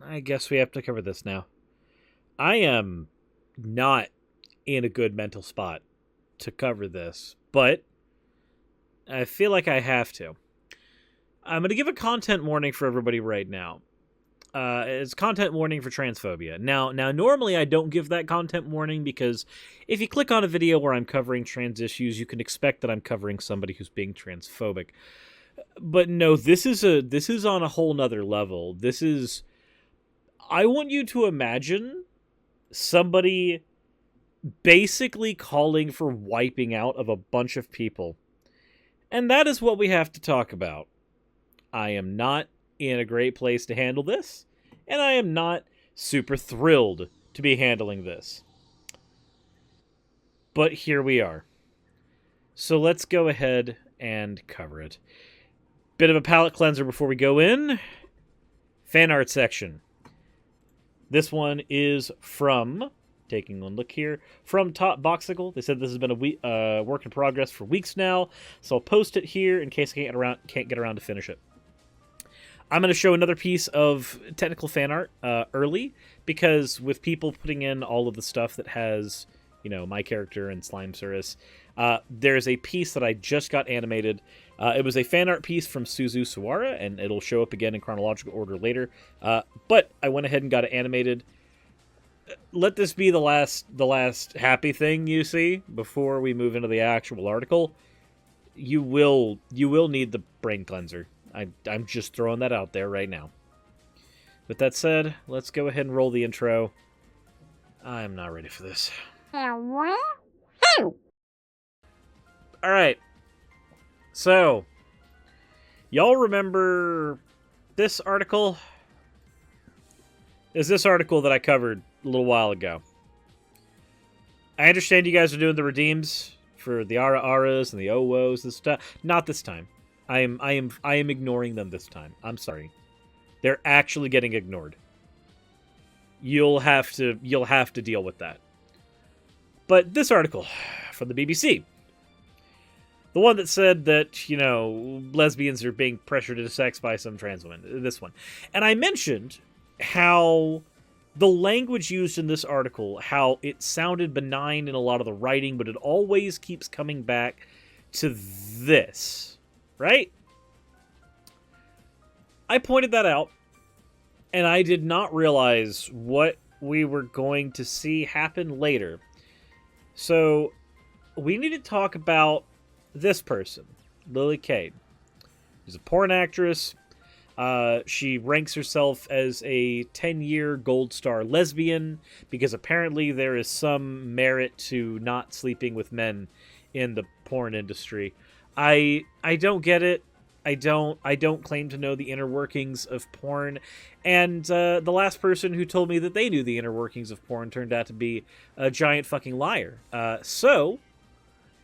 I guess we have to cover this now. I am not in a good mental spot to cover this, but I feel like I have to. I'm going to give a content warning for everybody right now. It's content warning for transphobia. Now, normally I don't give that content warning because if you click on a video where I'm covering trans issues, you can expect that I'm covering somebody who's being transphobic. But no, this is on a whole nother level. I want you to imagine somebody basically calling for wiping out of a bunch of people. And that is what we have to talk about. I am not in a great place to handle this, and I am not super thrilled to be handling this. But here we are. So let's go ahead and cover it. Bit of a palate cleanser before we go in. Fan art section. This one is from, taking a look here, from Top Boxicle. They said this has been a work in progress for weeks now, so I'll post it here in case I can't get around to finish it. I'm going to show another piece of technical fan art early, because with people putting in all of the stuff that has, my character and Slime Suris, there's a piece that I just got animated. It was a fan art piece from Suzu Sawara, and it'll show up again in chronological order later. But I went ahead and got it animated. Let this be the last happy thing you see before we move into the actual article. You will need the brain cleanser. I'm just throwing that out there right now. With that said, let's go ahead and roll the intro. I'm not ready for this. Alright. So, y'all remember this article? Is this article that I covered a little while ago. I understand you guys are doing the redeems for the Aras and the Owos and stuff. Not this time. I am ignoring them this time. I'm sorry. They're actually getting ignored. You'll have to deal with that. But this article from the BBC, the one that said that, lesbians are being pressured into sex by some trans women, this one. And I mentioned how the language used in this article, how it sounded benign in a lot of the writing, but it always keeps coming back to this. Right? I pointed that out, and I did not realize what we were going to see happen later. So, we need to talk about this person, Lily Cade. She's a porn actress. She ranks herself as a 10-year gold star lesbian, because apparently there is some merit to not sleeping with men in the porn industry. I don't get it. I don't claim to know the inner workings of porn, and the last person who told me that they knew the inner workings of porn turned out to be a giant fucking liar. So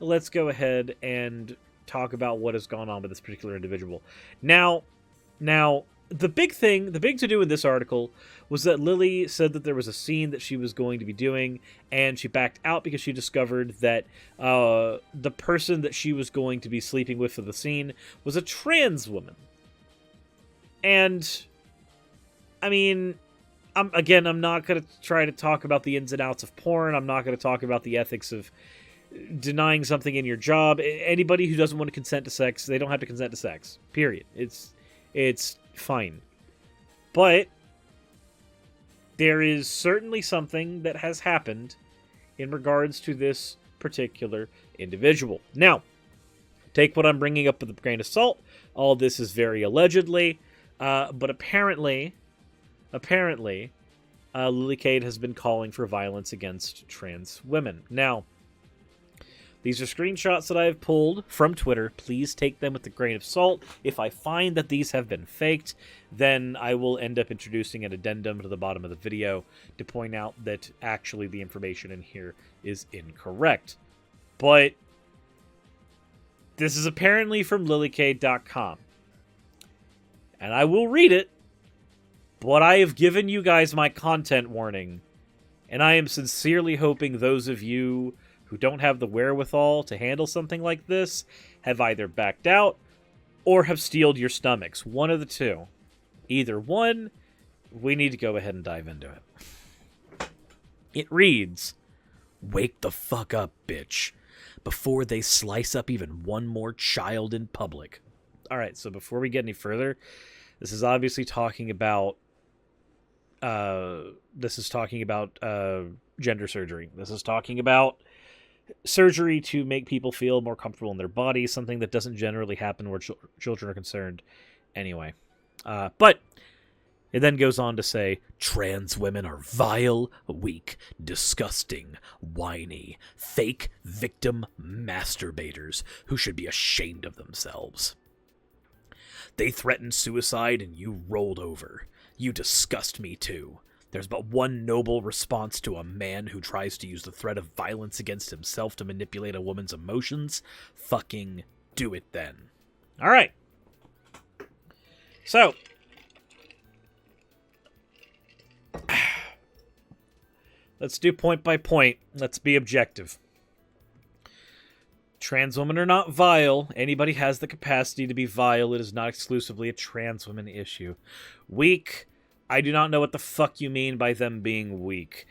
let's go ahead and talk about what has gone on with this particular individual. Now, the big to-do in this article was that Lily said that there was a scene that she was going to be doing, and she backed out because she discovered that the person that she was going to be sleeping with for the scene was a trans woman. And, I mean, I'm not going to try to talk about the ins and outs of porn. I'm not going to talk about the ethics of denying something in your job. Anybody who doesn't want to consent to sex, they don't have to consent to sex. Period. It's fine. But there is certainly something that has happened in regards to this particular individual. Now, take what I'm bringing up with a grain of salt. All this is very allegedly, but apparently, Lily Cade has been calling for violence against trans women. Now, these are screenshots that I have pulled from Twitter. Please take them with a grain of salt. If I find that these have been faked, then I will end up introducing an addendum to the bottom of the video to point out that actually the information in here is incorrect. But this is apparently from lilycade.com. And I will read it, but I have given you guys my content warning. And I am sincerely hoping those of you who don't have the wherewithal to handle something like this have either backed out or have steeled your stomachs. One of the two. Either one, we need to go ahead and dive into it. It reads, "Wake the fuck up, bitch, before they slice up even one more child in public." All right, so before we get any further, this is obviously talking about gender surgery. This is talking about surgery to make people feel more comfortable in their bodies, something that doesn't generally happen where children are concerned anyway. But it then goes on to say, "Trans women are vile, weak, disgusting, whiny, fake victim masturbators who should be ashamed of themselves. They threatened suicide and you rolled over. You disgust me too. There's but one noble response to a man who tries to use the threat of violence against himself to manipulate a woman's emotions. Fucking do it then." All right. So, let's do point by point. Let's be objective. Trans women are not vile. Anybody has the capacity to be vile. It is not exclusively a trans women issue. Weak. I do not know what the fuck you mean by them being weak.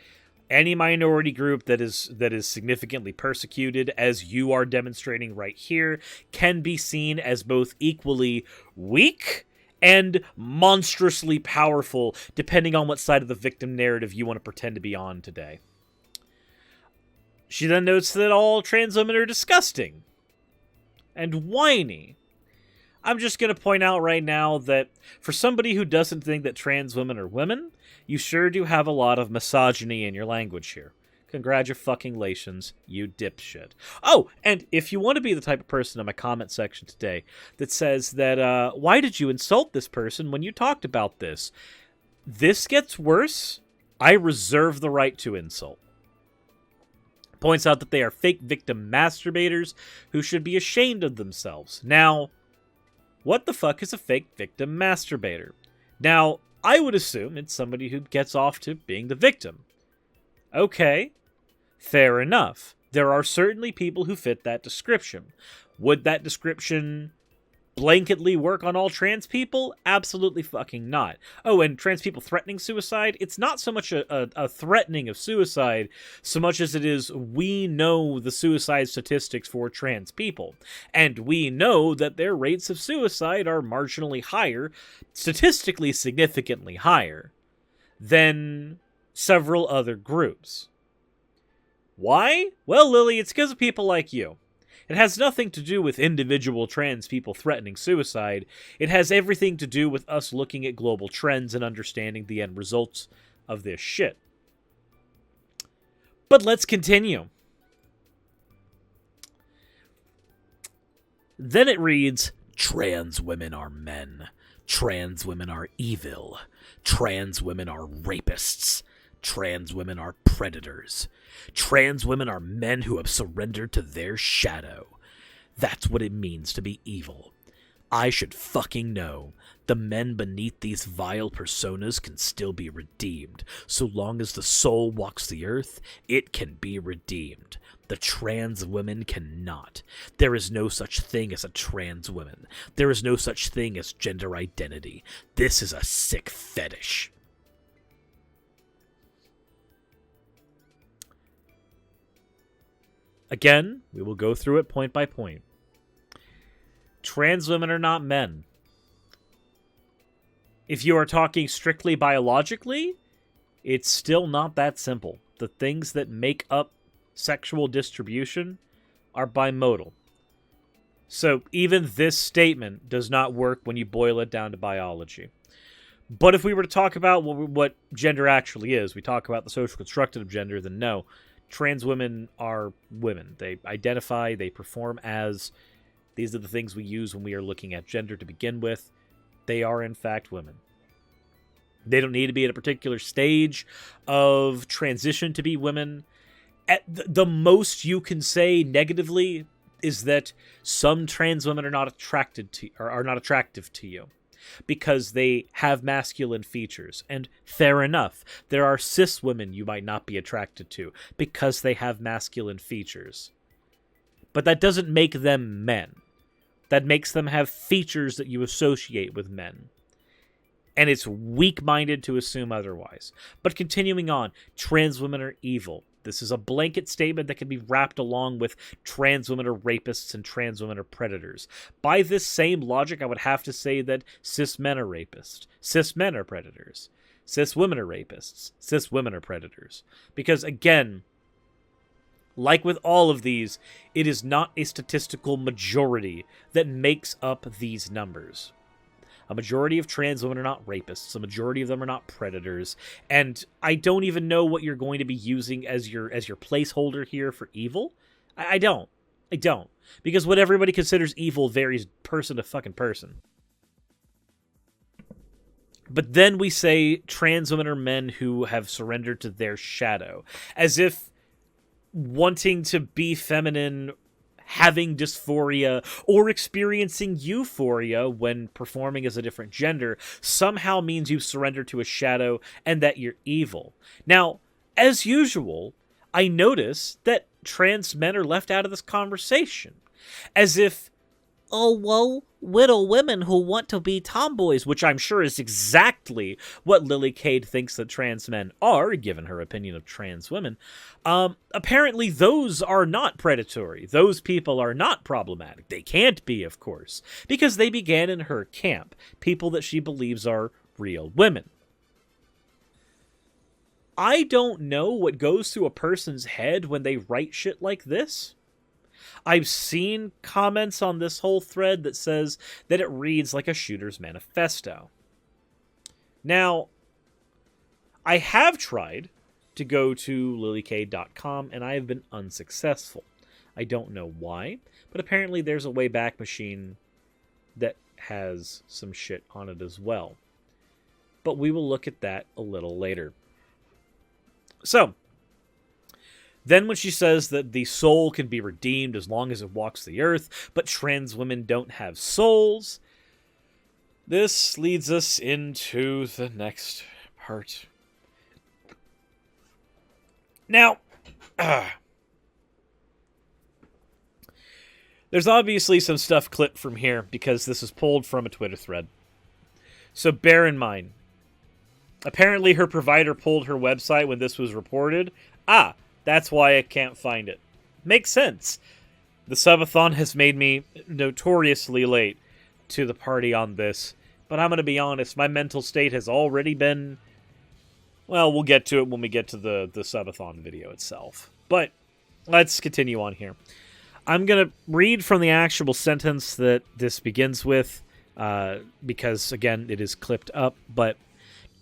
Any minority group that is significantly persecuted, as you are demonstrating right here, can be seen as both equally weak and monstrously powerful, depending on what side of the victim narrative you want to pretend to be on today. She then notes that all trans women are disgusting and whiny. I'm just going to point out right now that for somebody who doesn't think that trans women are women, you sure do have a lot of misogyny in your language here. Congratulations, you dipshit. Oh, and if you want to be the type of person in my comment section today that says that, why did you insult this person when you talked about this? This gets worse. I reserve the right to insult. Points out that they are fake victim masturbators who should be ashamed of themselves. Now, what the fuck is a fake victim masturbator? Now, I would assume it's somebody who gets off to being the victim. Okay, fair enough. There are certainly people who fit that description. Would that description blanketly work on all trans people? Absolutely fucking not. Oh, and trans people threatening suicide? It's not so much a threatening of suicide so much as it is we know the suicide statistics for trans people. And we know that their rates of suicide are marginally higher, statistically significantly higher, than several other groups. Why? Well, Lily, it's because of people like you. It has nothing to do with individual trans people threatening suicide. It has everything to do with us looking at global trends and understanding the end results of this shit. But let's continue. Then it reads, "Trans women are men. Trans women are evil. Trans women are rapists. Trans women are predators. Trans women are men who have surrendered to their shadow. That's what it means to be evil. I should fucking know. The men beneath these vile personas can still be redeemed. So long as the soul walks the earth, it can be redeemed. The trans women cannot. There is no such thing as a trans woman. There is no such thing as gender identity. This is a sick fetish." Again, we will go through it point by point. Trans women are not men. If you are talking strictly biologically, it's still not that simple. The things that make up sexual distribution are bimodal. So even this statement does not work when you boil it down to biology. But if we were to talk about what gender actually is, we talk about the social constructed of gender, then no. Trans women are women. They identify, they perform as. These are the things we use when we are looking at gender to begin with. They are, in fact, women. They don't need to be at a particular stage of transition to be women. At the most you can say negatively is that some trans women are not attracted to, or are not attractive to you, because they have masculine features. And fair enough, there are cis women you might not be attracted to because they have masculine features. But that doesn't make them men. That makes them have features that you associate with men. and it's weak-minded to assume otherwise. But continuing on, trans women are evil. This is a blanket statement that can be wrapped along with trans women are rapists and trans women are predators. By this same logic, I would have to say that cis men are rapists, cis men are predators, cis women are rapists, cis women are predators. Because again, like with all of these, it is not a statistical majority that makes up these numbers. A majority of trans women are not rapists. A majority of them are not predators. And I don't even know what you're going to be using as your placeholder here for evil. I don't. Because what everybody considers evil varies person to fucking person. But then we say trans women are men who have surrendered to their shadow. As if wanting to be feminine, having dysphoria, or experiencing euphoria when performing as a different gender somehow means you surrender to a shadow and that you're evil. Now, as usual, I notice that trans men are left out of this conversation. As if, oh, well, little women who want to be tomboys, which I'm sure is exactly what Lily Cade thinks that trans men are, given her opinion of trans women. Apparently those are not predatory. Those people are not problematic. They can't be, of course, because they began in her camp, people that she believes are real women. I don't know what goes through a person's head when they write shit like this. I've seen comments on this whole thread that says that it reads like a shooter's manifesto. Now, I have tried to go to lilycade.com and I have been unsuccessful. I don't know why, but apparently there's a Wayback Machine that has some shit on it as well. But we will look at that a little later. So, then when she says that the soul can be redeemed as long as it walks the earth, but trans women don't have souls, this leads us into the next part. Now, there's obviously some stuff clipped from here because this is pulled from a Twitter thread. So bear in mind, apparently her provider pulled her website when this was reported. That's why I can't find it. Makes sense. The subathon has made me notoriously late to the party on this. But I'm going to be honest, my mental state has already been... Well, we'll get to it when we get to the subathon video itself. But let's continue on here. I'm going to read from the actual sentence that this begins with. Because, again, it is clipped up. But...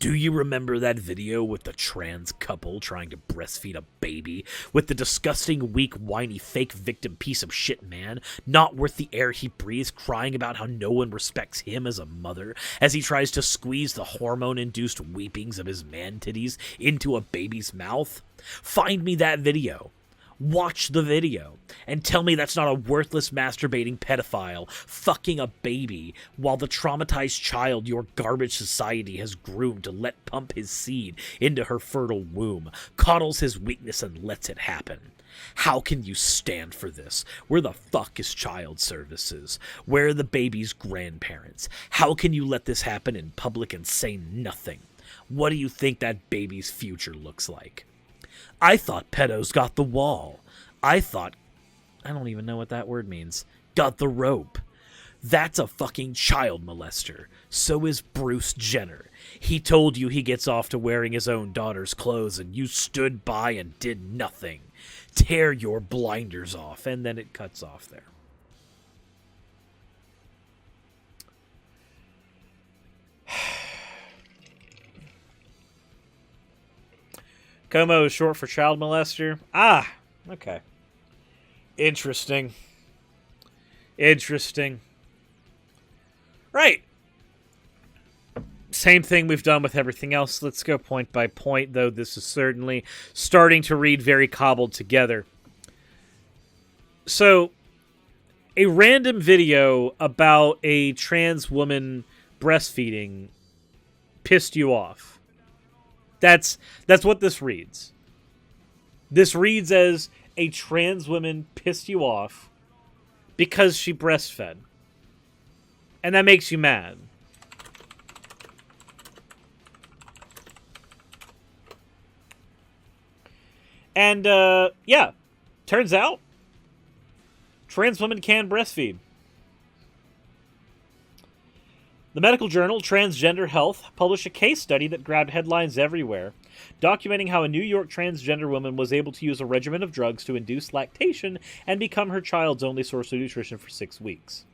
do you remember that video with the trans couple trying to breastfeed a baby? With the disgusting, weak, whiny, fake victim piece of shit man, not worth the air he breathes, crying about how no one respects him as a mother, as he tries to squeeze the hormone-induced weepings of his man titties into a baby's mouth? Find me that video. Watch the video and tell me that's not a worthless masturbating pedophile fucking a baby while the traumatized child your garbage society has groomed to let pump his seed into her fertile womb coddles his weakness and lets it happen. How can you stand for this? Where the fuck is child services? Where are the baby's grandparents? How can you let this happen in public and say nothing? What do you think that baby's future looks like? I thought pedos got the wall. I don't even know what that word means. Got the rope. That's a fucking child molester. So is Bruce Jenner. He told you he gets off to wearing his own daughter's clothes and you stood by and did nothing. Tear your blinders off. And then it cuts off there. Como is short for child molester. Okay. Interesting. Right. Same thing we've done with everything else. Let's go point by point, though this is certainly starting to read very cobbled together. So, a random video about a trans woman breastfeeding pissed you off. That's what this reads. This reads as a trans woman pissed you off because she breastfed. And that makes you mad. And, yeah, turns out trans women can breastfeed. The medical journal Transgender Health published a case study that grabbed headlines everywhere, documenting how a New York transgender woman was able to use a regimen of drugs to induce lactation and become her child's only source of nutrition for 6 weeks.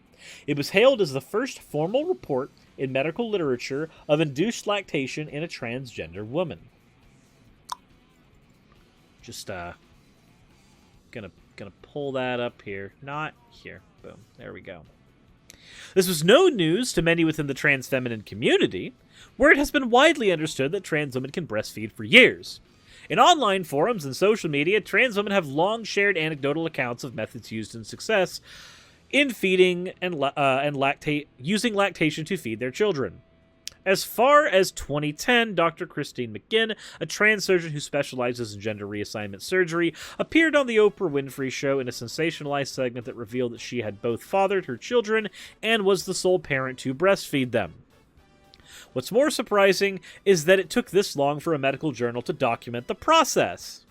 It was hailed as the first formal report in medical literature of induced lactation in a transgender woman. Just gonna pull that up here. Not here. Boom. There we go. This was no news to many within the trans feminine community, where it has been widely understood that trans women can breastfeed for years. In online forums and social media, trans women have long shared anecdotal accounts of methods used in success in feeding and using lactation to feed their children. As far as 2010, Dr. Christine McGinn, a trans surgeon who specializes in gender reassignment surgery, appeared on the Oprah Winfrey Show in a sensationalized segment that revealed that she had both fathered her children and was the sole parent to breastfeed them. What's more surprising is that it took this long for a medical journal to document the process.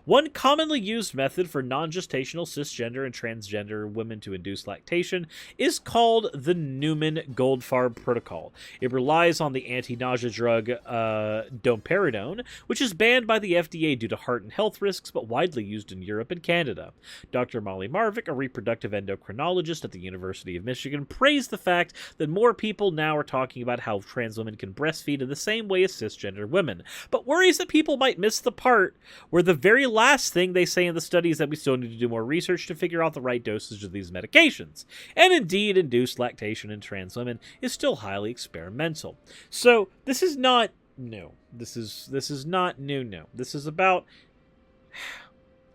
One commonly used method for non-gestational cisgender and transgender women to induce lactation is called the Newman-Goldfarb protocol. It relies on the anti-nausea drug domperidone, which is banned by the FDA due to heart and health risks, but widely used in Europe and Canada. Dr. Molly Marvick, a reproductive endocrinologist at the University of Michigan, praised the fact that more people now are talking about how trans women can breastfeed in the same way as cisgender women, but worries that people might miss the part where the very last thing they say in the study is that we still need to do more research to figure out the right dosage of these medications. And indeed, induced lactation in trans women is still highly experimental. So this is not new. This is not new. No, this is about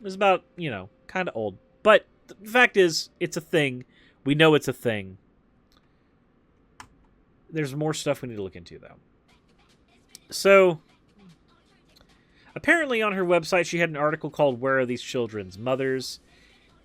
kind of old. But the fact is, it's a thing. We know it's a thing. There's more stuff we need to look into, though. So apparently on her website, she had an article called Where Are These Children's Mothers?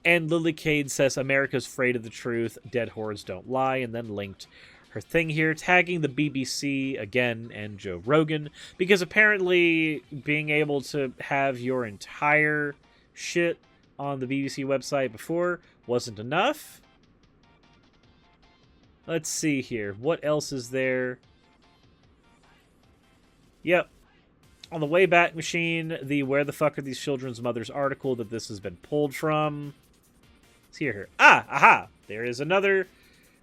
And Lily Cade says, America's afraid of the truth, dead hordes don't lie, and then linked her thing here, tagging the BBC again and Joe Rogan, because apparently being able to have your entire shit on the BBC website before wasn't enough. Let's see here. What else is there? Yep. On the Wayback Machine, the Where the Fuck Are These Children's Mothers article that this has been pulled from. Let's hear here. Aha! There is another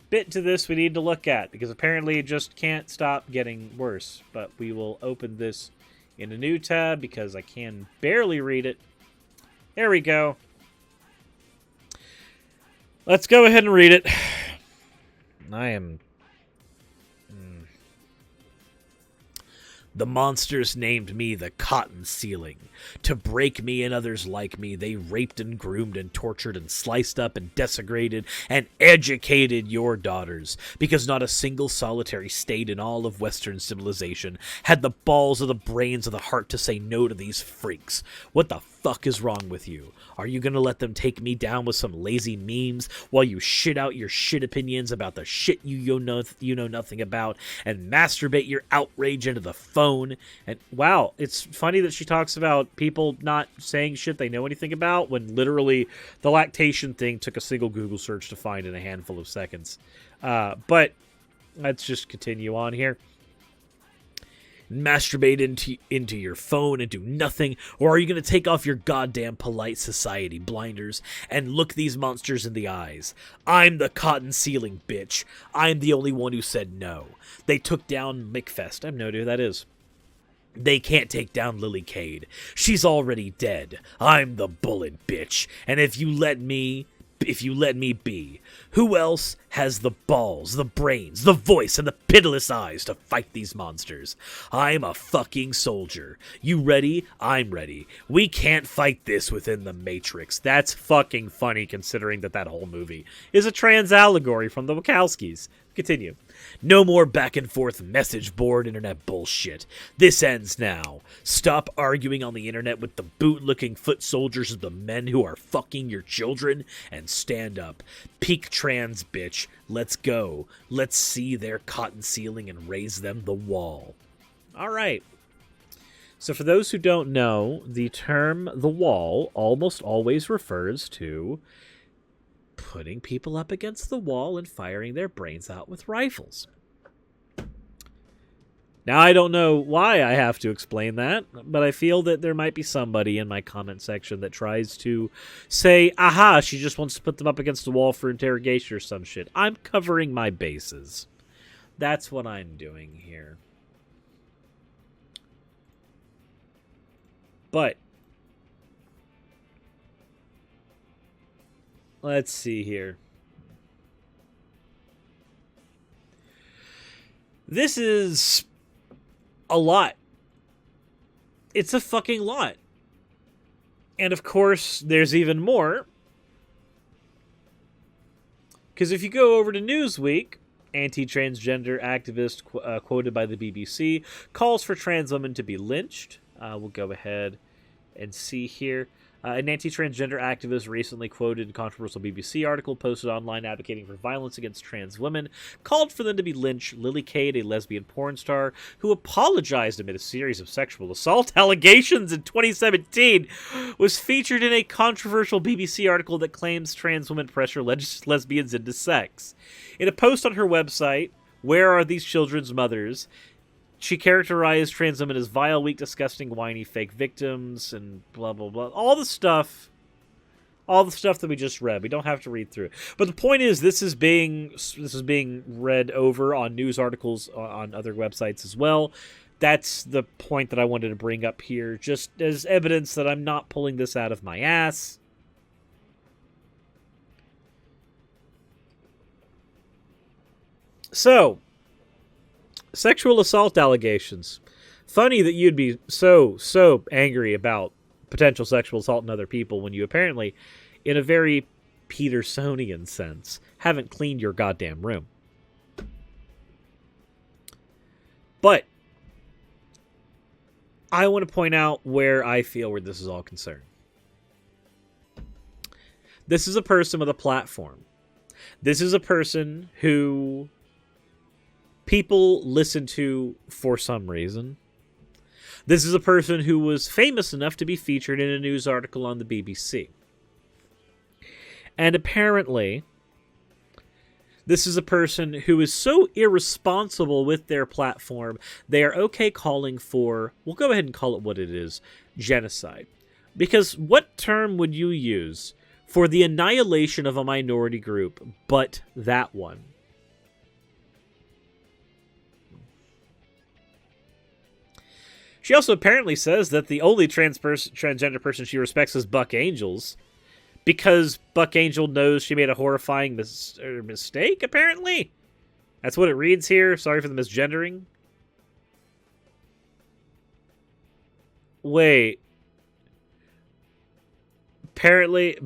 bit to this we need to look at, because apparently it just can't stop getting worse. But we will open this in a new tab, because I can barely read it. There we go. Let's go ahead and read it. I am... The monsters named me the Cotton Ceiling. To break me and others like me, they raped and groomed and tortured and sliced up and desecrated and educated your daughters, because not a single solitary state in all of Western civilization had the balls or the brains or the heart to say no to these freaks. What the fuck is wrong with you? Are you gonna let them take me down with some lazy memes while you shit out your shit opinions about the shit you know nothing about and masturbate your outrage into the phone? And wow, it's funny that she talks about people not saying shit they know anything about when literally the lactation thing took a single Google search to find in a handful of seconds. But let's just continue on here. Masturbate into your phone and do nothing, or are you going to take off your goddamn polite society blinders and look these monsters in the eyes? I'm the Cotton Ceiling, bitch. I'm the only one who said no. They took down McFest. I have no idea who that is. They can't take down Lily Cade. She's already dead. I'm the bullet, bitch. And if you let me be, who else has the balls, the brains, the voice, and the pitiless eyes to fight these monsters? I'm a fucking soldier. You ready? I'm ready. We can't fight this within the Matrix. That's fucking funny, considering that whole movie is a trans allegory from the Wachowskis. Continue. No more back and forth message board internet bullshit. This ends now. Stop arguing on the internet with the boot-looking foot soldiers of the men who are fucking your children and stand up. Peak trans, bitch. Let's go. Let's see their cotton ceiling and raise them the wall. All right. So for those who don't know, the term the wall almost always refers to putting people up against the wall and firing their brains out with rifles. Now, I don't know why I have to explain that, but I feel that there might be somebody in my comment section that tries to say, aha, she just wants to put them up against the wall for interrogation or some shit. I'm covering my bases. That's what I'm doing here. But let's see here. This is a lot. It's a fucking lot. And of course, there's even more. Because if you go over to Newsweek, anti-transgender activist quoted by the BBC calls for trans women to be lynched. We'll go ahead and see here. An anti-transgender activist recently quoted a controversial BBC article posted online advocating for violence against trans women, called for them to be lynched. Lily Cade, a lesbian porn star who apologized amid a series of sexual assault allegations in 2017, was featured in a controversial BBC article that claims trans women pressure lesbians into sex. In a post on her website, Where Are These Children's Mothers?, she characterized trans women as vile, weak, disgusting, whiny, fake victims, and blah, blah, blah. All the stuff that we just read. We don't have to read through it. But the point is, this is being read over on news articles on other websites as well. That's the point that I wanted to bring up here, just as evidence that I'm not pulling this out of my ass. So, sexual assault allegations. Funny that you'd be so angry about potential sexual assault in other people when you apparently, in a very Petersonian sense, haven't cleaned your goddamn room. But I want to point out where I feel where this is all concerned. This is a person with a platform. This is a person who people listen to for some reason. This is a person who was famous enough to be featured in a news article on the BBC. And apparently, this is a person who is so irresponsible with their platform, they are okay calling for, we'll go ahead and call it what it is, genocide. Because what term would you use for the annihilation of a minority group but that one? She also apparently says that the only transgender person she respects is Buck Angels, because Buck Angel knows she made a horrifying mistake, apparently. That's what it reads here. Sorry for the misgendering. Wait. Apparently...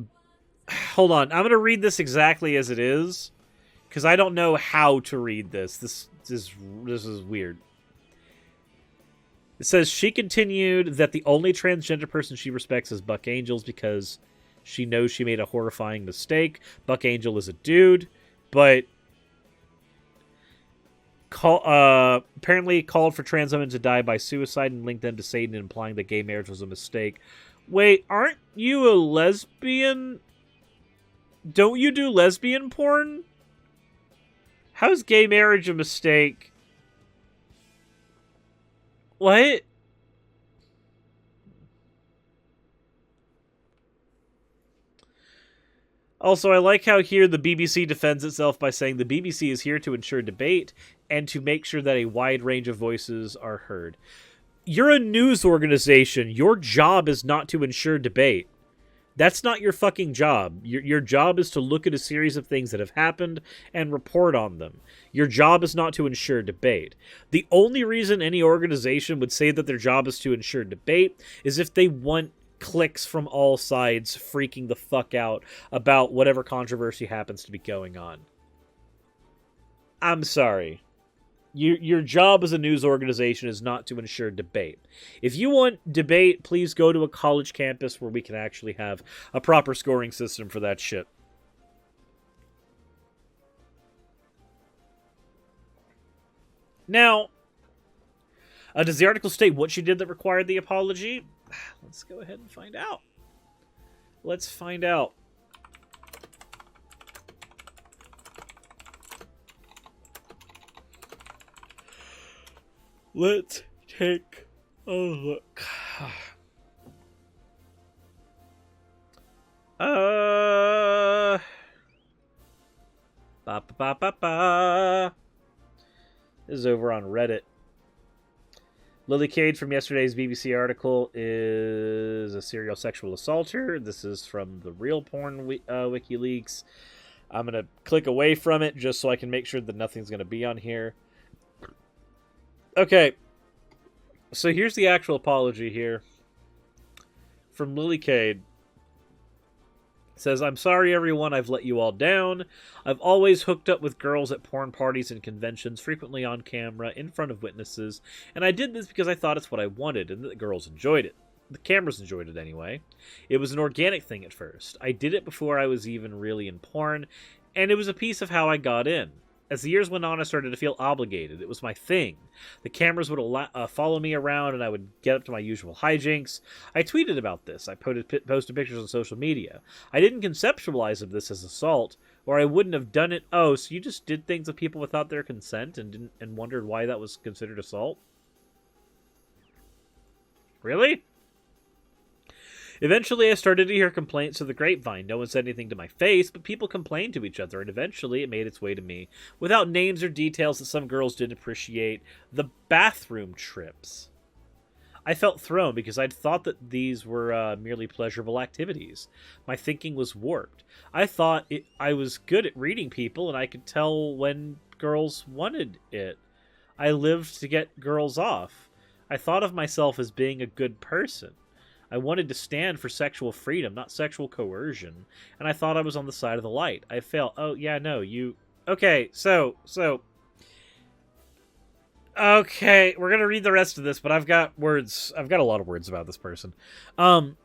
Hold on. I'm going to read this exactly as it is, because I don't know how to read this. This is weird. It says she continued that the only transgender person she respects is Buck Angels because she knows she made a horrifying mistake. Buck Angel is a dude, but apparently called for trans women to die by suicide and linked them to Satan, implying that gay marriage was a mistake. Wait, aren't you a lesbian? Don't you do lesbian porn? How's gay marriage a mistake? What? Also, I like how here the BBC defends itself by saying the BBC is here to ensure debate and to make sure that a wide range of voices are heard. You're a news organization. Your job is not to ensure debate. That's not your fucking job. Your job is to look at a series of things that have happened and report on them. Your job is not to ensure debate. The only reason any organization would say that their job is to ensure debate is if they want clicks from all sides freaking the fuck out about whatever controversy happens to be going on. I'm sorry. Your job as a news organization is not to ensure debate. If you want debate, please go to a college campus where we can actually have a proper scoring system for that shit. Now, Does the article state what she did that required the apology? Let's go ahead and find out. Let's find out. Let's take a look. This is over on Reddit. Lily Cade from yesterday's BBC article is a serial sexual assaulter. This is from the Real Porn WikiLeaks. I'm going to click away from it just so I can make sure that nothing's going to be on here. Okay. So here's the actual apology here. From Lily Cade. Says, I'm sorry everyone, I've let you all down. I've always hooked up with girls at porn parties and conventions, frequently on camera, in front of witnesses, and I did this because I thought it's what I wanted, and the girls enjoyed it. The cameras enjoyed it anyway. It was an organic thing at first. I did it before I was even really in porn, and it was a piece of how I got in. As the years went on, I started to feel obligated. It was my thing. The cameras would follow me around, and I would get up to my usual hijinks. I tweeted about this. I posted pictures on social media. I didn't conceptualize of this as assault, or I wouldn't have done it. Oh, so you just did things with people without their consent and wondered why that was considered assault? Really? Eventually, I started to hear complaints through the grapevine. No one said anything to my face, but people complained to each other, and eventually it made its way to me. Without names or details that some girls didn't appreciate, the bathroom trips. I felt thrown because I'd thought that these were merely pleasurable activities. My thinking was warped. I thought I was good at reading people, and I could tell when girls wanted it. I lived to get girls off. I thought of myself as being a good person. I wanted to stand for sexual freedom, not sexual coercion, and I thought I was on the side of the light. I failed. Oh, yeah, no, you... Okay, so... Okay, we're gonna read the rest of this, but I've got words... I've got a lot of words about this person. And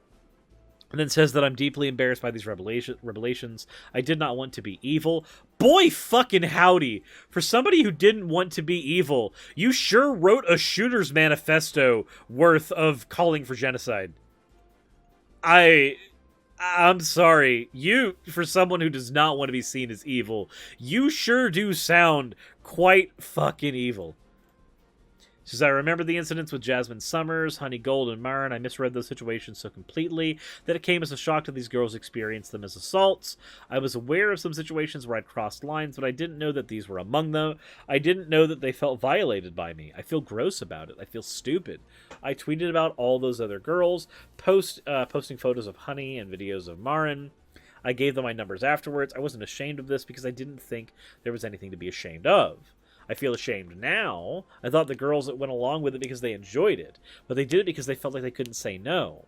then says that I'm deeply embarrassed by these revelations. I did not want to be evil. Boy fucking howdy! For somebody who didn't want to be evil, you sure wrote a shooter's manifesto worth of calling for genocide. I'm sorry. You, for someone who does not want to be seen as evil, you sure do sound quite fucking evil. Says, I remember the incidents with Jasmine Summers, Honey Gold, and Myron. I misread those situations so completely that it came as a shock to these girls experienced them as assaults. I was aware of some situations where I'd crossed lines, but I didn't know that these were among them. I didn't know that they felt violated by me. I feel gross about it. I feel stupid. I tweeted about all those other girls, posting photos of Honey and videos of Myron. I gave them my numbers afterwards. I wasn't ashamed of this because I didn't think there was anything to be ashamed of. I feel ashamed now. I thought the girls that went along with it because they enjoyed it, but they did it because they felt like they couldn't say no.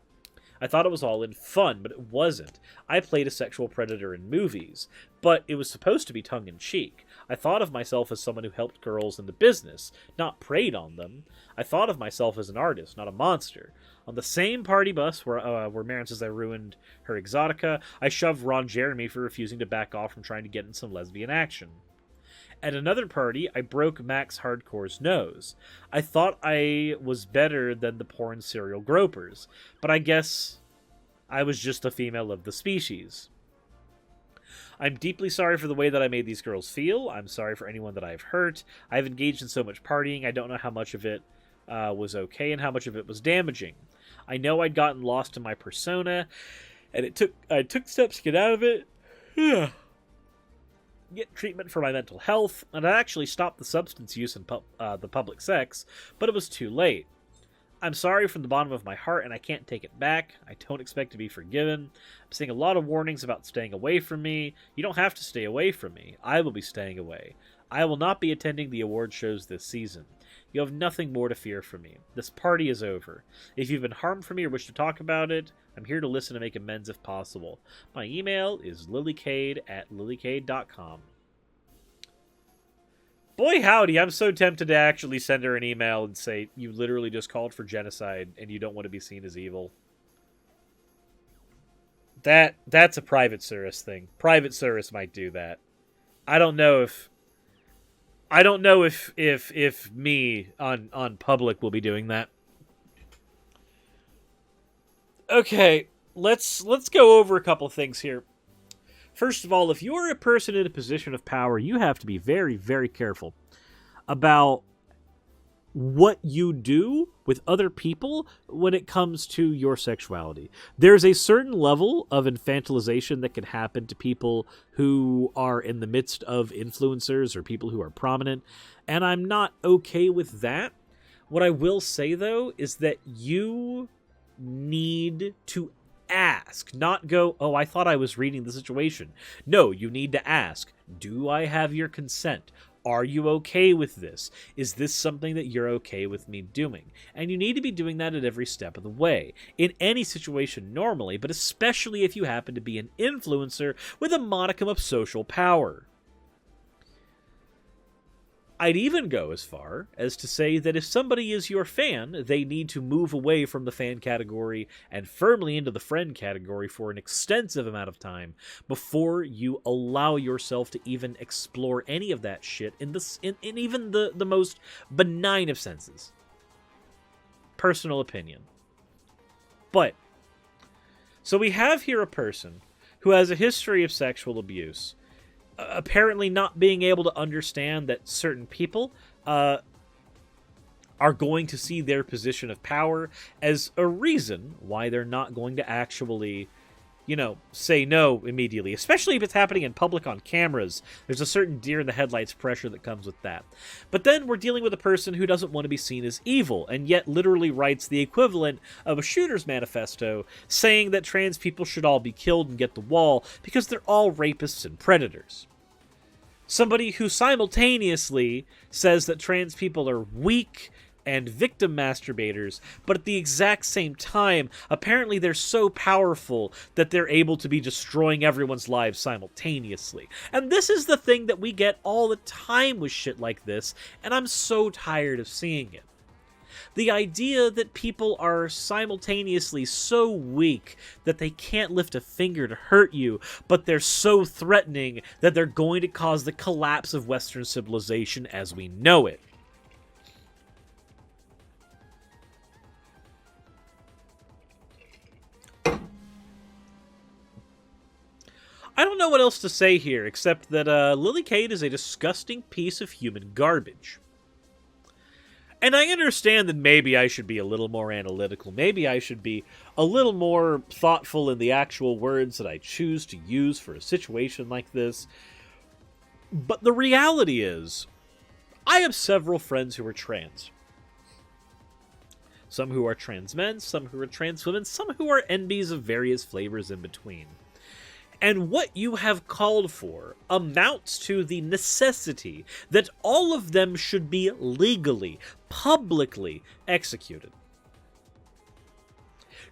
I thought it was all in fun, but it wasn't. I played a sexual predator in movies, but it was supposed to be tongue-in-cheek. I thought of myself as someone who helped girls in the business, not preyed on them. I thought of myself as an artist, not a monster. On the same party bus where Marin says I ruined her exotica, I shoved Ron Jeremy for refusing to back off from trying to get in some lesbian action. At another party, I broke Max Hardcore's nose. I thought I was better than the porn serial gropers, but I guess I was just a female of the species. I'm deeply sorry for the way that I made these girls feel. I'm sorry for anyone that I've hurt. I've engaged in so much partying, I don't know how much of it was okay and how much of it was damaging. I know I'd gotten lost in my persona, and I took steps to get out of it. Get treatment for my mental health, and I actually stopped the substance use and the public sex, but it was too late. I'm sorry from the bottom of my heart, and I can't take it back. I don't expect to be forgiven. I'm seeing a lot of warnings about staying away from me. You don't have to stay away from me. I will be staying away. I will not be attending the award shows this season. You have nothing more to fear from me. This party is over. If you've been harmed from me or wish to talk about it, I'm here to listen and make amends if possible. My email is lilycade@lilycade.com. Boy howdy, I'm so tempted to actually send her an email and say, you literally just called for genocide and you don't want to be seen as evil. That's a Private Suris thing. Private Suris might do that. I don't know if... I don't know if me on public will be doing that. Okay, let's go over a couple of things here. First of all, if you're a person in a position of power, you have to be very, very careful about what you do with other people when it comes to your sexuality. There's a certain level of infantilization that can happen to people who are in the midst of influencers or people who are prominent, and I'm not okay with that. What I will say, though, is that you need to ask, not go, oh, I thought I was reading the situation. No, you need to ask, do I have your consent? Are you okay with this? Is this something that you're okay with me doing? And you need to be doing that at every step of the way. In any situation normally, but especially if you happen to be an influencer with a modicum of social power. I'd even go as far as to say that if somebody is your fan, they need to move away from the fan category and firmly into the friend category for an extensive amount of time before you allow yourself to even explore any of that shit in even the most benign of senses. Personal opinion. But, so we have here a person who has a history of sexual abuse, apparently not being able to understand that certain people are going to see their position of power as a reason why they're not going to actually, say no immediately, especially if it's happening in public on cameras. There's a certain deer in the headlights pressure that comes with that. But then we're dealing with a person who doesn't want to be seen as evil, and yet literally writes the equivalent of a shooter's manifesto saying that trans people should all be killed and get the wall because they're all rapists and predators. Somebody who simultaneously says that trans people are weak and victim masturbators, but at the exact same time, apparently they're so powerful that they're able to be destroying everyone's lives simultaneously. And this is the thing that we get all the time with shit like this, and I'm so tired of seeing it. The idea that people are simultaneously so weak that they can't lift a finger to hurt you, but they're so threatening that they're going to cause the collapse of Western civilization as we know it. I don't know what else to say here, except that Lily Cade is a disgusting piece of human garbage. And I understand that maybe I should be a little more analytical. Maybe I should be a little more thoughtful in the actual words that I choose to use for a situation like this. But the reality is, I have several friends who are trans. Some who are trans men, some who are trans women, some who are NBs of various flavors in between. And what you have called for amounts to the necessity that all of them should be legally, publicly executed.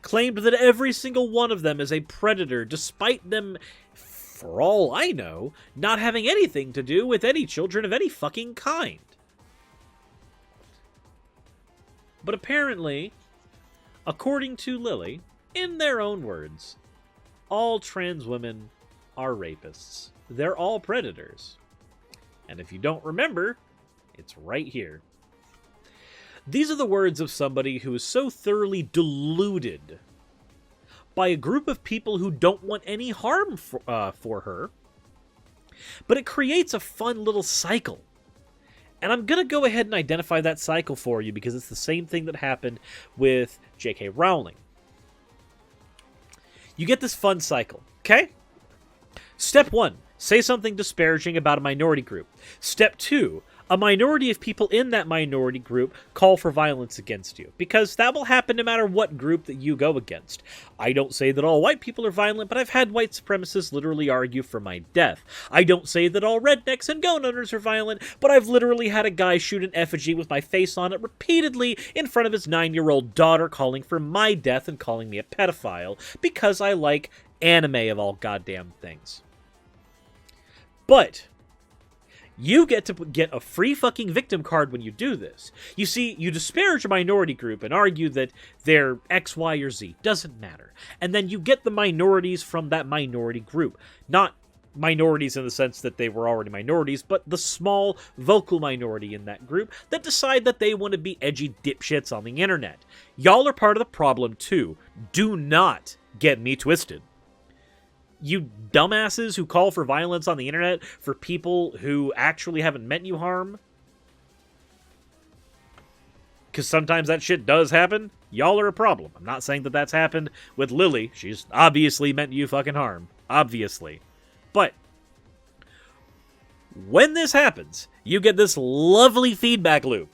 Claimed that every single one of them is a predator, despite them, for all I know, not having anything to do with any children of any fucking kind. But apparently, according to Lily, in their own words, all trans women are rapists. They're all predators. And if you don't remember, it's right here. These are the words of somebody who is so thoroughly deluded by a group of people who don't want any harm for her. But it creates a fun little cycle. And I'm going to go ahead and identify that cycle for you because it's the same thing that happened with J.K. Rowling. You get this fun cycle, okay? Step 1, say something disparaging about a minority group. Step 2, a minority of people in that minority group call for violence against you, because that will happen no matter what group that you go against. I don't say that all white people are violent, but I've had white supremacists literally argue for my death. I don't say that all rednecks and gun owners are violent, but I've literally had a guy shoot an effigy with my face on it repeatedly in front of his 9-year-old daughter, calling for my death and calling me a pedophile, because I like anime of all goddamn things. But you get to get a free fucking victim card when you do this. You see, you disparage a minority group and argue that they're X, Y, or Z. Doesn't matter. And then you get the minorities from that minority group. Not minorities in the sense that they were already minorities, but the small vocal minority in that group that decide that they want to be edgy dipshits on the internet. Y'all are part of the problem too. Do not get me twisted. You dumbasses who call for violence on the internet for people who actually haven't meant you harm, because sometimes that shit does happen, y'all are a problem. I'm not saying that that's happened with Lily. She's obviously meant you fucking harm. Obviously. But when this happens, you get this lovely feedback loop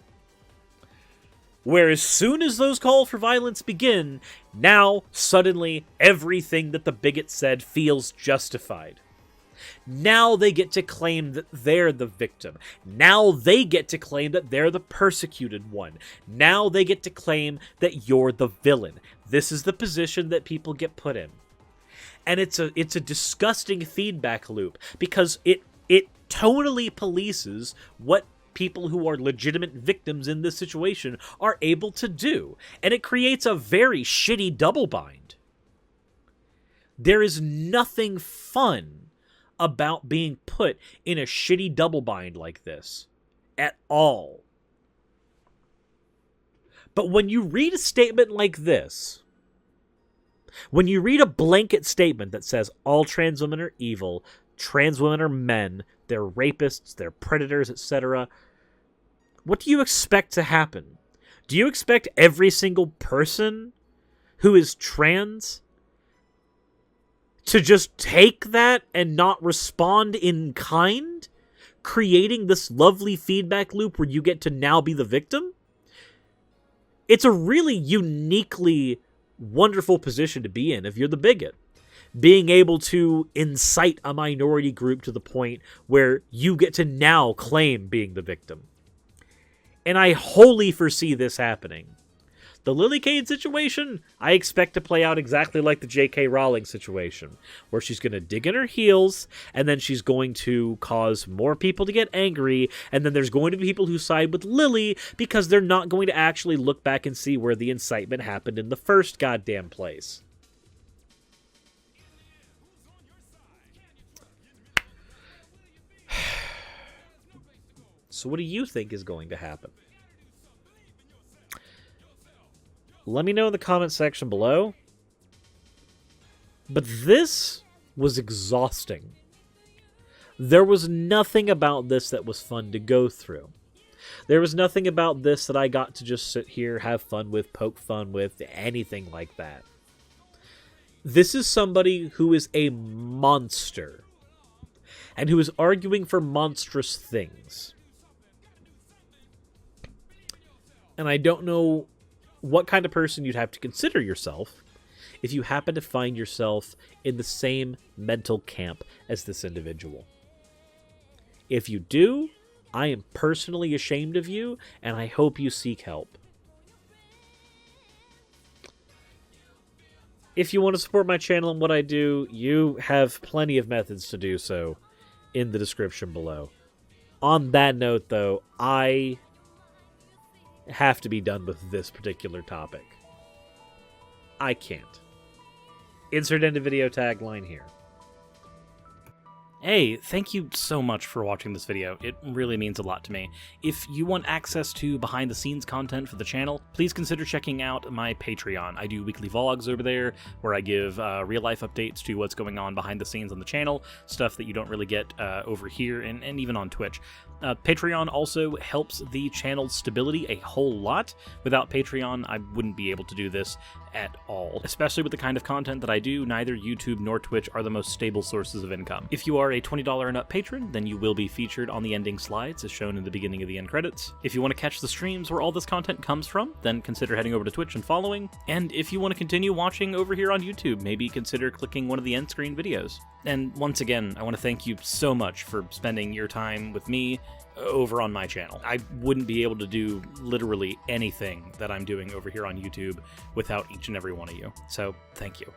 where as soon as those calls for violence begin, now suddenly everything that the bigot said feels justified. Now they get to claim that they're the victim. Now they get to claim that they're the persecuted one. Now they get to claim that you're the villain. This is the position that people get put in. And it's a disgusting feedback loop because it tonally polices what people who are legitimate victims in this situation are able to do. And it creates a very shitty double bind. There is nothing fun about being put in a shitty double bind like this. At all. But when you read a statement like this, when you read a blanket statement that says all trans women are evil, trans women are men, they're rapists, they're predators, etc., what do you expect to happen? Do you expect every single person who is trans to just take that and not respond in kind, creating this lovely feedback loop where you get to now be the victim? It's a really uniquely wonderful position to be in if you're the bigot. Being able to incite a minority group to the point where you get to now claim being the victim. And I wholly foresee this happening. The Lily Cade situation, I expect to play out exactly like the J.K. Rowling situation, where she's going to dig in her heels, and then she's going to cause more people to get angry, and then there's going to be people who side with Lily because they're not going to actually look back and see where the incitement happened in the first goddamn place. So what do you think is going to happen? Let me know in the comment section below. But this was exhausting. There was nothing about this that was fun to go through. There was nothing about this that I got to just sit here, have fun with, poke fun with, anything like that. This is somebody who is a monster. And who is arguing for monstrous things. And I don't know what kind of person you'd have to consider yourself if you happen to find yourself in the same mental camp as this individual. If you do, I am personally ashamed of you, and I hope you seek help. If you want to support my channel and what I do, you have plenty of methods to do so in the description below. On that note, though, I have to be done with this particular topic. I can't. Insert end of video tagline here. Hey, thank you so much for watching this video. It really means a lot to me. If you want access to behind-the-scenes content for the channel, please consider checking out my Patreon. I do weekly vlogs over there, where I give real-life updates to what's going on behind the scenes on the channel, stuff that you don't really get over here, and even on Twitch. Patreon also helps the channel's stability a whole lot. Without Patreon, I wouldn't be able to do this at all. Especially with the kind of content that I do, neither YouTube nor Twitch are the most stable sources of income. If you are a $20 and up patron, then you will be featured on the ending slides as shown in the beginning of the end credits. If you want to catch the streams where all this content comes from, then consider heading over to Twitch and following. And if you want to continue watching over here on YouTube, maybe consider clicking one of the end screen videos. And once again, I want to thank you so much for spending your time with me over on my channel. I wouldn't be able to do literally anything that I'm doing over here on YouTube without each and every one of you. So, thank you.